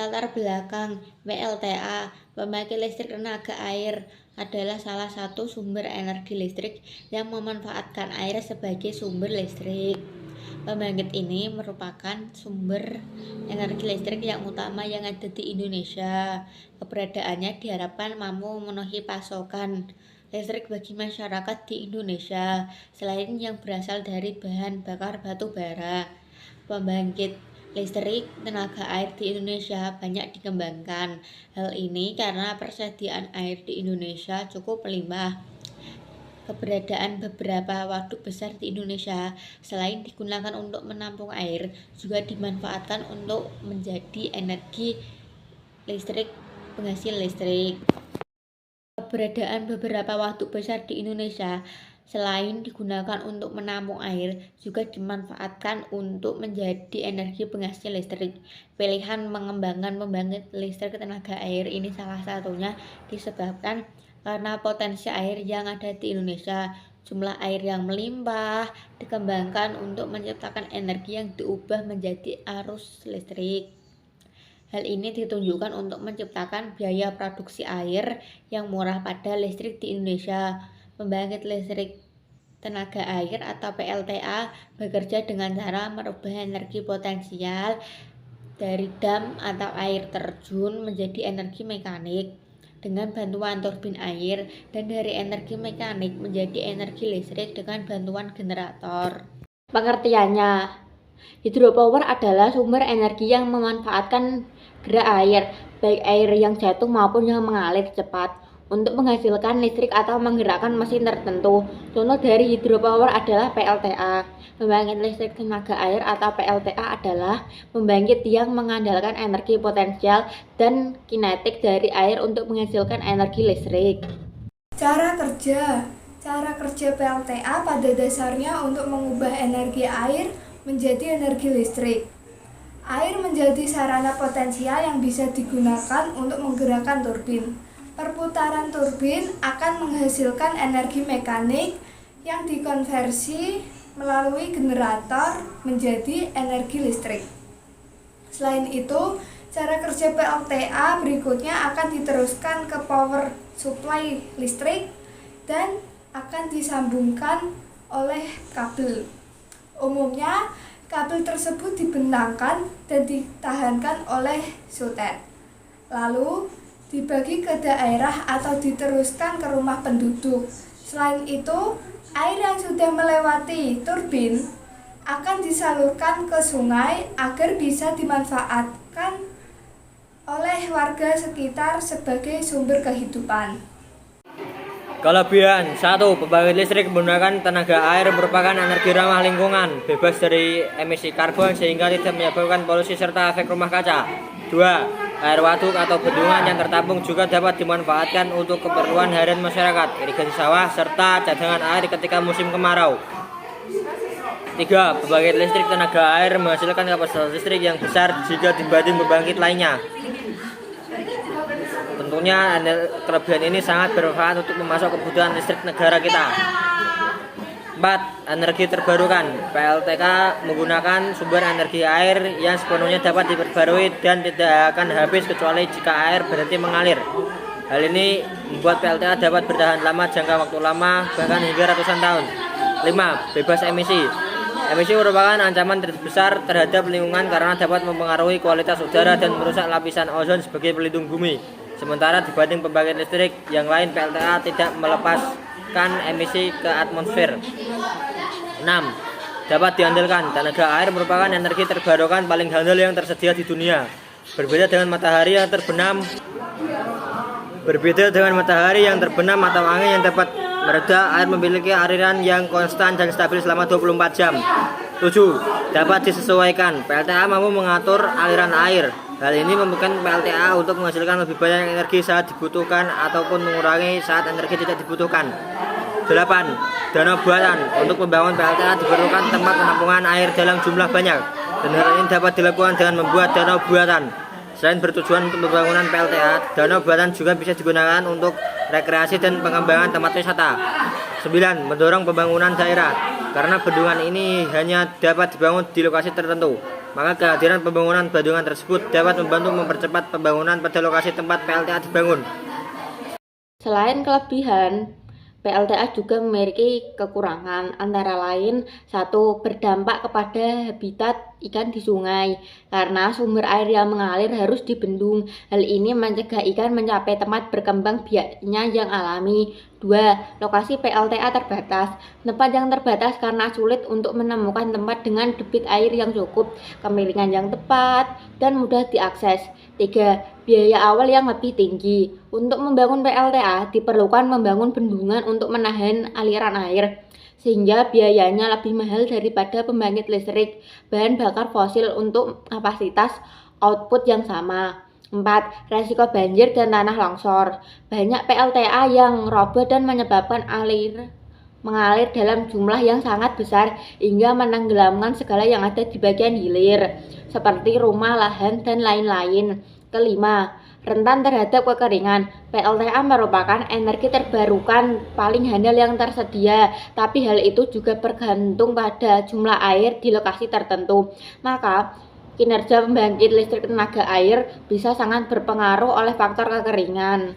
Latar belakang PLTA, pembangkit listrik tenaga air adalah salah satu sumber energi listrik yang memanfaatkan air sebagai sumber listrik. Pembangkit ini merupakan sumber energi listrik yang utama yang ada di Indonesia. Keberadaannya diharapkan mampu memenuhi pasokan listrik bagi masyarakat di Indonesia, selain yang berasal dari bahan bakar batu bara. Pembangkit listrik tenaga air di Indonesia banyak dikembangkan. Hal ini karena persediaan air di Indonesia cukup melimpah. Keberadaan beberapa waduk besar di Indonesia selain digunakan untuk menampung air, juga dimanfaatkan untuk menjadi energi listrik penghasil listrik. Keberadaan beberapa waduk besar di Indonesia selain digunakan untuk menampung air, juga dimanfaatkan untuk menjadi energi penghasil listrik. Pilihan mengembangkan pembangkit listrik tenaga air ini salah satunya disebabkan karena potensi air yang ada di Indonesia. Jumlah air yang melimpah dikembangkan untuk menciptakan energi yang diubah menjadi arus listrik. Hal ini ditunjukkan untuk menciptakan biaya produksi air yang murah pada listrik di Indonesia. Pembangkit listrik tenaga air atau PLTA bekerja dengan cara merubah energi potensial dari dam atau air terjun menjadi energi mekanik dengan bantuan turbin air, dan dari energi mekanik menjadi energi listrik dengan bantuan generator. Pengertiannya, hidropower adalah sumber energi yang memanfaatkan gerak air, baik air yang jatuh maupun yang mengalir cepat, untuk menghasilkan listrik atau menggerakkan mesin tertentu. Contoh dari hidropower adalah PLTA. Pembangkit listrik tenaga air atau PLTA adalah pembangkit yang mengandalkan energi potensial dan kinetik dari air untuk menghasilkan energi listrik. Cara kerja PLTA pada dasarnya untuk mengubah energi air menjadi energi listrik. Air menjadi sarana potensial yang bisa digunakan untuk menggerakkan turbin. Perputaran turbin akan menghasilkan energi mekanik yang dikonversi melalui generator menjadi energi listrik. Selain itu, cara kerja PLTA berikutnya akan diteruskan ke power supply listrik dan akan disambungkan oleh kabel. Umumnya, kabel tersebut dibentangkan dan ditahankan oleh soket, lalu dibagi ke daerah atau diteruskan ke rumah penduduk. Selain itu, air yang sudah melewati turbin akan disalurkan ke sungai agar bisa dimanfaatkan oleh warga sekitar sebagai sumber kehidupan. Kelebihan 1. Pembangkit listrik menggunakan tenaga air merupakan energi ramah lingkungan, bebas dari emisi karbon sehingga tidak menyebabkan polusi serta efek rumah kaca. 2. Air waduk atau bendungan yang tertampung juga dapat dimanfaatkan untuk keperluan harian masyarakat, irigasi sawah, serta cadangan air ketika musim kemarau. 3. Pembangkit listrik tenaga air menghasilkan kapasitas listrik yang besar jika dibanding pembangkit lainnya. Tentunya kelebihan ini sangat bermanfaat untuk memasok kebutuhan listrik negara kita. 4. Energi terbarukan. PLTK menggunakan sumber energi air yang sepenuhnya dapat diperbarui dan tidak akan habis kecuali jika air berhenti mengalir. Hal ini membuat PLTK dapat bertahan lama jangka waktu lama, bahkan hingga ratusan tahun. 5. Bebas emisi. Emisi merupakan ancaman terbesar terhadap lingkungan karena dapat mempengaruhi kualitas udara dan merusak lapisan ozon sebagai pelindung bumi. Sementara dibanding pembangkit listrik yang lain, PLTA tidak melepaskan emisi ke atmosfer. 6. Dapat diandalkan. Tenaga air merupakan energi terbarukan paling handal yang tersedia di dunia. Berbeda dengan matahari yang terbenam atau angin yang dapat mereda, air memiliki aliran yang konstan dan stabil selama 24 jam. 7. Dapat disesuaikan. PLTA mampu mengatur aliran air. Hal ini memungkinkan PLTA untuk menghasilkan lebih banyak energi saat dibutuhkan ataupun mengurangi saat energi tidak dibutuhkan. 8. Danau buatan. Untuk membangun PLTA diperlukan tempat penampungan air dalam jumlah banyak, dan hal ini dapat dilakukan dengan membuat danau buatan. Selain bertujuan untuk pembangunan PLTA, danau buatan juga bisa digunakan untuk rekreasi dan pengembangan tempat wisata. 9. Mendorong pembangunan daerah. Karena bendungan ini hanya dapat dibangun di lokasi tertentu, maka kehadiran pembangunan bendungan tersebut dapat membantu mempercepat pembangunan pada lokasi tempat PLTA dibangun. Selain kelebihan, PLTA juga memiliki kekurangan, antara lain 1. Berdampak kepada habitat ikan di sungai, karena sumber air yang mengalir harus dibendung. Hal ini mencegah ikan mencapai tempat berkembang biaknya yang alami. 2. Lokasi PLTA terbatas. Tempat yang terbatas karena sulit untuk menemukan tempat dengan debit air yang cukup, kemiringan yang tepat, dan mudah diakses. 3. Biaya awal yang lebih tinggi. Untuk membangun PLTA diperlukan membangun bendungan untuk menahan aliran air, sehingga biayanya lebih mahal daripada pembangkit listrik bahan bakar fosil untuk kapasitas output yang sama. 4. Resiko banjir dan tanah longsor. Banyak PLTA yang roboh dan menyebabkan mengalir dalam jumlah yang sangat besar hingga menenggelamkan segala yang ada di bagian hilir, seperti rumah, lahan, dan lain-lain. 5. Rentan terhadap kekeringan. PLTA merupakan energi terbarukan paling handal yang tersedia, tapi hal itu juga bergantung pada jumlah air di lokasi tertentu. Maka, kinerja pembangkit listrik tenaga air bisa sangat berpengaruh oleh faktor kekeringan.